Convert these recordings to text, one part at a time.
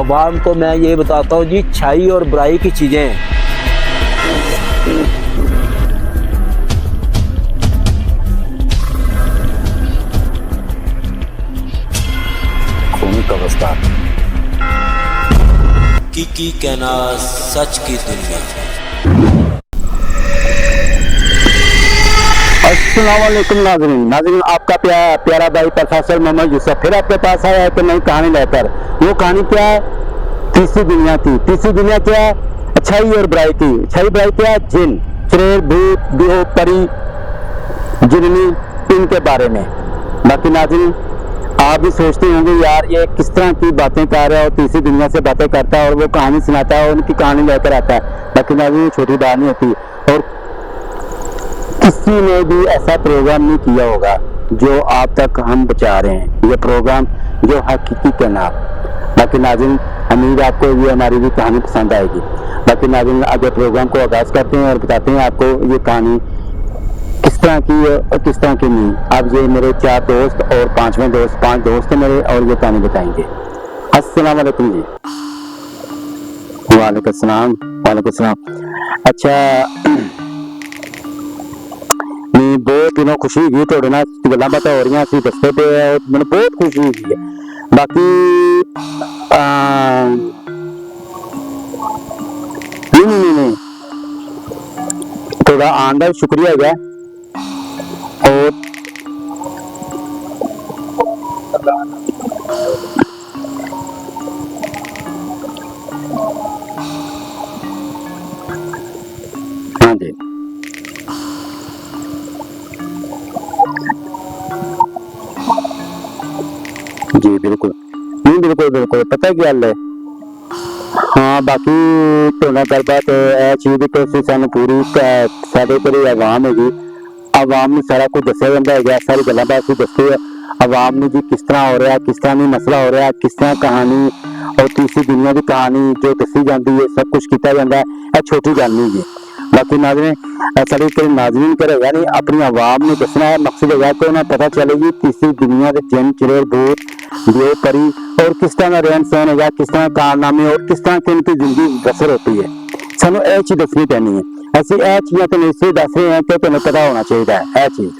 अवाम को मैं ये बताता हूँ जी, अच्छाई और बुराई की चीज़ें खून का वस्ता की कहना सच की दुनिया। अस्सलाम वालेकुम नाज़रीन, आपका प्यारा भाई प्रोफेसर मोहम्मद यूसुफ फिर आपके पास आया है कि नई कहानी लेकर। वो कहानी क्या है? तीसरी दुनिया की। तीसरी दुनिया क्या है? अच्छाई और बुराई की। अच्छाई बुराई क्या है? जिन, चुड़ैल, भूत, बिहो, परी, जिन्नी, इनके बारे में। बाकी नाज़रीन, आप भी सोचते होंगे यार ये किस तरह की बातें कर रहा है और तीसरी दुनिया से बातें करता है और वो कहानी सुनाता है और उनकी कहानी लेकर आता है। बाकी नाज़रीन, छोटी बात नहीं होती और किसी ने भी ऐसा प्रोग्राम नहीं किया होगा जो आप तक हम बचा रहे हैं, ये प्रोग्राम जो हकीकी के नाम। बाकी नाज़रीन, उम्मीद आपको ये हमारी भी कहानी पसंद आएगी। बाकी नाज़रीन, आगे प्रोग्राम को आगाज़ करते हैं और बताते हैं आपको ये कहानी किस तरह की है और किस तरह की नहीं। अब ये मेरे 4 दोस्त और 5वें दोस्त, 5 दोस्त हैं मेरे और ये कहानी बताएंगे। अस्सलाम वालेकुम जी। वालेकुम सलाम। वालेकुम सलाम। अच्छा, बहुत दिनों खुशी हुई थोड़े ना गल्लां बातां हो रही सी, दसते पे मैंने बहुत खुशी हुई है। बाकी नहीं थोड़ा आने का शुक्रिया है और हाँ जी जी बिल्कुल नहीं, बिल्कुल पता है क्या गल है। हाँ, बाकी थोड़ा गलबात चीज तो सानू पूरी साढ़े कोई आवाम है जी, आवाम में सारा कुछ दसिया जाता है, सारी गल्लां बात दसते है आवाम ने जी किस तरह हो रहा है, किस तरह नहीं मसला हो रहा है, किस तरह कहानी और तीसरी दुनिया की कहानी जो दसी जाती है, सब कुछ किया जाता है। यह छोटी गल नहीं जी। बाकी नाज़रीन, साड़ी कोई नाज़रीन करेगा नहीं, अपनी आवाम ने दसना है, मकसद है कि उन्हें पता चलेगी तीसरी दुनिया के जिन, चुड़ैल, भूत, बिहो, परी और किस तरह का रहन सहन है, किस तरह कारनामे और किस तरह की उनकी जिंदगी बसर होती है। सानू यह चीज दसनी पैनी है। ऐसी यह चीज़ें तो इसलिए दस रहे हैं कि तुम्हें पता होना चाहिए यह चीज।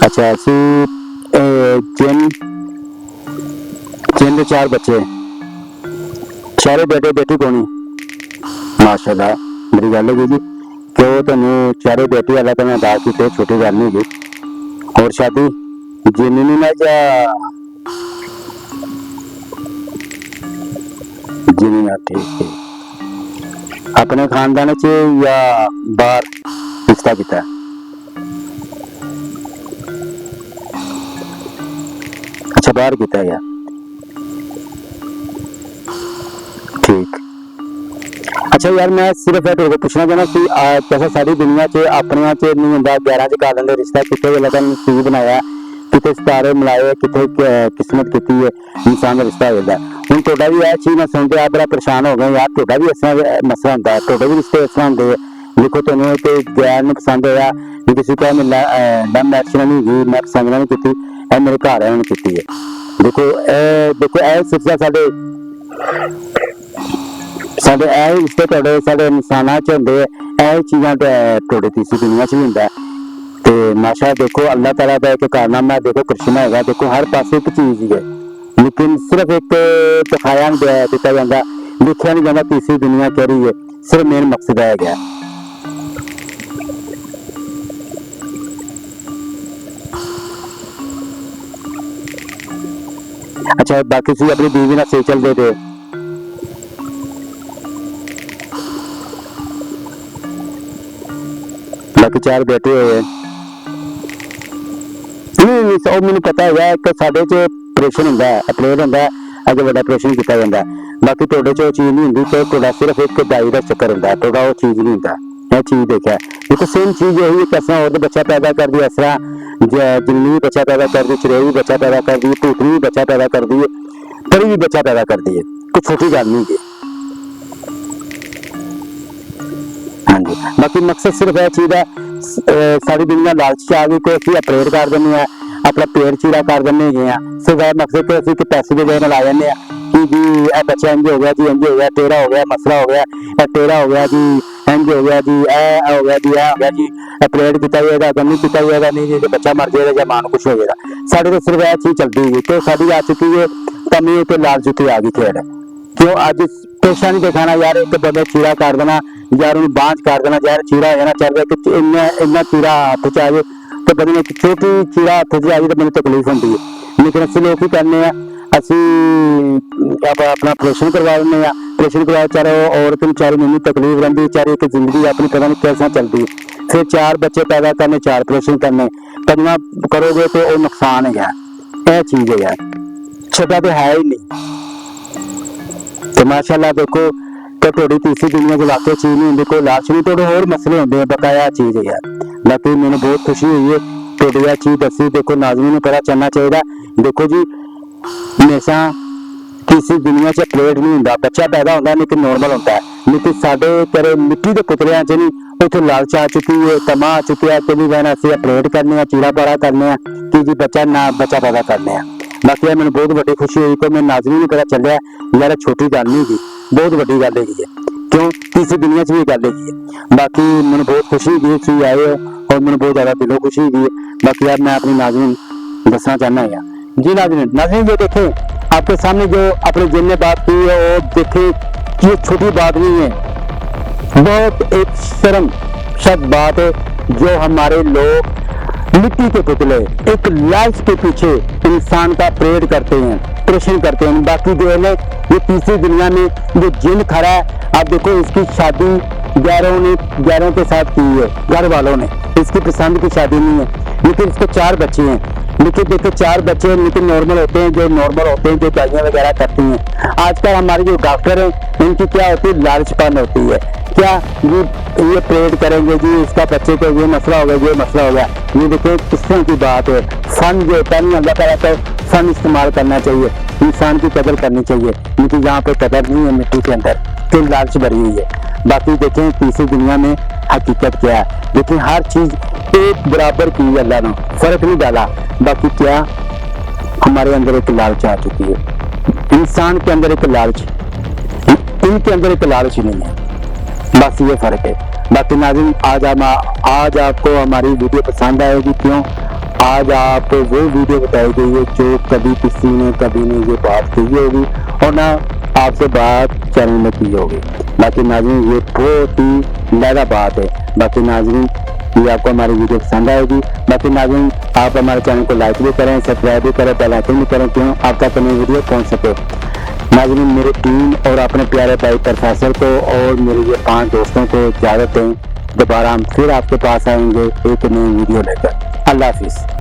अच्छा, ऐसी जिन के 4 बच्चे, सारे बेटे बेटी कोनी माशाल्लाह। मेरी गल है जी कि वो तुम 4 बेटी वाला तो मैं बात की छोटी गल नहीं जी। और शादी जिन्नी ना जा जिन्नी ना, ठीक है। अपने खानदान च या बाहर रिश्ता किया? अच्छा, बाहर किया यार, ठीक। अच्छा यार, मैं सिर्फ तेरे को पूछना चाहना कि कैसा सारी दुनिया च अपने च नहीं होंदा, 11 च कर लेंदे रिश्ता, कितने वेले का नसीब बनाया, कितने सितारे मिलाए, कितने किस्मत की है, इंसान का रिश्ता हो जाता है। हूँ थोड़ा भी यह चीज मैं सुनते आप बड़ा परेशान हो गए यार, थोड़ा भी इस तरह मसला होंगे, थोड़े भी रिश्ते इस तरह होंगे। देखो तुम्हें तो गैर में पसंद होया, किसी का मैं मैच नहीं हुई, मैं पसंद नहीं की, मेरे घर वालों ने की है। देखो यह सिलसिला साढ़े रिश्ते थोड़े साढ़े इंसाना च होंगे, यह चीज़ां थोड़े तीसरी दुनिया च भी होंदा है। तो माशा देखो अल्लाह ताला का एक कारनामा है, देखो कृष्णा है, देखो हर पास एक चीज ही है, लेकिन सिर्फ एक दिखाया नहीं दिता जाता, लिखा नहीं जाता तीसरी दुनिया कह रही है, सिर्फ मेन मकसद है गया। अच्छा, बाकी सी अपनी बीवी ना सही चलते थे? बाकी 4 बेटे हुए नहीं, मैंने पता है कि साढ़े च ऑपरेशन होंदा है, अपरेट होंदा है, अगर बड़ा ऑपरेशन किया जाता है। बाकी थोड़े च चीज नहीं होंगी, तो थोड़ा सिर्फ एक दाई का चक्कर होंदा है, थोड़ा वो चीज नहीं होंदा। यह चीज देखा है, देखो सेम चीज यही है, कैसा और बच्चा पैदा कर दी, इस तरह जिन्नी भी बच्चा पैदा कर दी, चुड़ैल भी बच्चा पैदा कर दी, भूतनी भी बच्चा पैदा कर दी, कभी भी बच्चा पैदा करती है, कोई छोटी गल नहीं है। हाँ जी, बाकी मकसद सिर्फ यह चीज है, सारी दुनिया लालच च आ गई कि असं अपरेड कर दें, अपना पेट चीड़ा कर दें गए हैं। सिर्फ यह मकसद कि असं पैसे की वजह ला जाने कि जी यह बच्चा इंज हो गया जी, इंज हो गया, तेरा हो गया, मसला हो गया, तेरा हो गया जी, इंज हो गया जी, ए हो गया जी, ए हो गया जी, अपरेड किया जाएगा, अगर नहीं किया जाएगा, नहीं जी बच्चा मर जाएगा या मां कुछ हो जाएगा। साढ़े तो सिर्फ यह चीज चलती है कि साड़ी आ चुकी है कमी तो लालच की आ गई खेड। क्यों अज पेशा नहीं दिखाना यार, एक बंदा चीड़ा कर देना यार, उन्हें बांझ कर देना यार, चीड़ा है ना चल रहा कि इन्ना चीड़ा हाथ च आ जाए तो बंदे ने छोटी चीड़ा हाथ च आ जाए तो मैंने तकलीफ होती है। लेकिन असं लोग ही करने असी अपना ऑपरेशन करवा लें, ऑपरेशन करवाया बेचारा औरत बेचारी मैंने तकलीफ रही बेचारी, एक जिंदगी अपनी पता नहीं कैसा चलती है। फिर 4 बच्चे पैदा करने, 4 ऑपरेशन करने, पंजवां करोगे तो वो नुकसान है यार, यह चीज है यार, छोटा तो है ही नहीं। तो माशाल्लाह देखो तो थोड़ी तीसरी दुनिया की वाकई चीज नहीं होंगी, कोई लालच नहीं, थोड़े होर मसले होंगे, बकाया चीज है यार। बाकी मैंने बहुत खुशी हुई है थोड़ी यह चीज दसी। देखो नाज़रीन ने पता चलना चाहिए, देखो जी हमेशा किसी दुनिया च अपरेड नहीं होंगे, बच्चा पैदा होता है लेकिन नॉर्मल होता है। लेकिन साडे तेरे मिट्टी के पुतलियां च नहीं, उसे लालच आ चुकी है, तमा आ चुकी है कि भी वह असं अपरेड करने, चीड़ा पाड़ा करने कि जी बच्चा पैदा करने। बाकी मैंने बहुत बड़ी खुशी हुई कि मैं नाज़रीन ने पता चलिया यार छोटी गल नहीं थी, बहुत बड़ी गल है। क्यों तीसरी दुनिया च भी गल है। बाकी मैंने बहुत खुशी हुई तुम आए हो और मैंने बहुत ज्यादा दिलों खुशी हुई है। बाकी यार मैं अपनी नाज़रीन दसना चाहना है जी, नाज़रीन ये देखे आपके सामने जो अपने जिन ने बात की है और देखे ये छोटी बात नहीं है, बहुत एक शर्मशाद बात है जो हमारे लोग मिट्टी के पुतले एक लालच के पीछे इंसान का अपरेड करते हैं, ऑपरेशन करते हैं। बाकी जो है ना ये तीसरी दुनिया में जो जिन खड़ा है, आप देखो इसकी शादी 11 के साथ की है घर वालों ने, इसकी पसंद की शादी नहीं है, लेकिन इसको 4 बच्चे हैं। लेकिन देखो 4 बच्चे लेकिन नॉर्मल होते हैं, जो नॉर्मल होते हैं, जो दवाइयाँ वगैरह करती हैं। आजकल हमारे जो डॉक्टर हैं इनकी क्या होती है, लालचपन होती है, क्या ये प्रेड करेंगे जी इसका बच्चे को ये मसला हो गया, ये मसला हो गया। ये देखो किस तरह की बात है, फन जो होता है अल्लाह ताला का फन इस्तेमाल करना चाहिए, इंसान की कदर करनी चाहिए, लेकिन यहाँ पे कदर नहीं है मिट्टी के अंदर, तो लालच भरी हुई है। बाकी देखें तीसरी दुनिया में हकीकत क्या है, लेकिन हर चीज एक बराबर की अल्लाह ने फर्क नहीं डाला। बाकी क्या हमारे अंदर एक लालच आ चुकी है, इंसान के अंदर एक लालच, इनके अंदर एक लालच नहीं है, बस ये फर्क है। बाकी नाज़रीन आज आपको हमारी वीडियो पसंद आएगी, क्यों आज आपको वो वीडियो बताई गई है जो कभी किसी ने कभी नहीं ये बात कही होगी और ना आपसे बात चैनल में की होगी। बाकी नाज़रीन ये बहुत ही ज़्यादा बात है। बाकी नाज़रीन ये आपको हमारी वीडियो पसंद आएगी। बाकी नाज़रीन आप हमारे चैनल को लाइक भी करें, सब्सक्राइब भी करें, बेल आइकन भी करें, क्यों आप तक नई वीडियो पहुंच सके। नाज़रीन मेरी टीम और अपने प्यारे भाई प्रोफेसर को और मेरे ये 5 दोस्तों को इजाज़त दें, दोबारा हम फिर आपके पास आएंगे एक नई वीडियो लेकर। अल्लाह हाफिज़।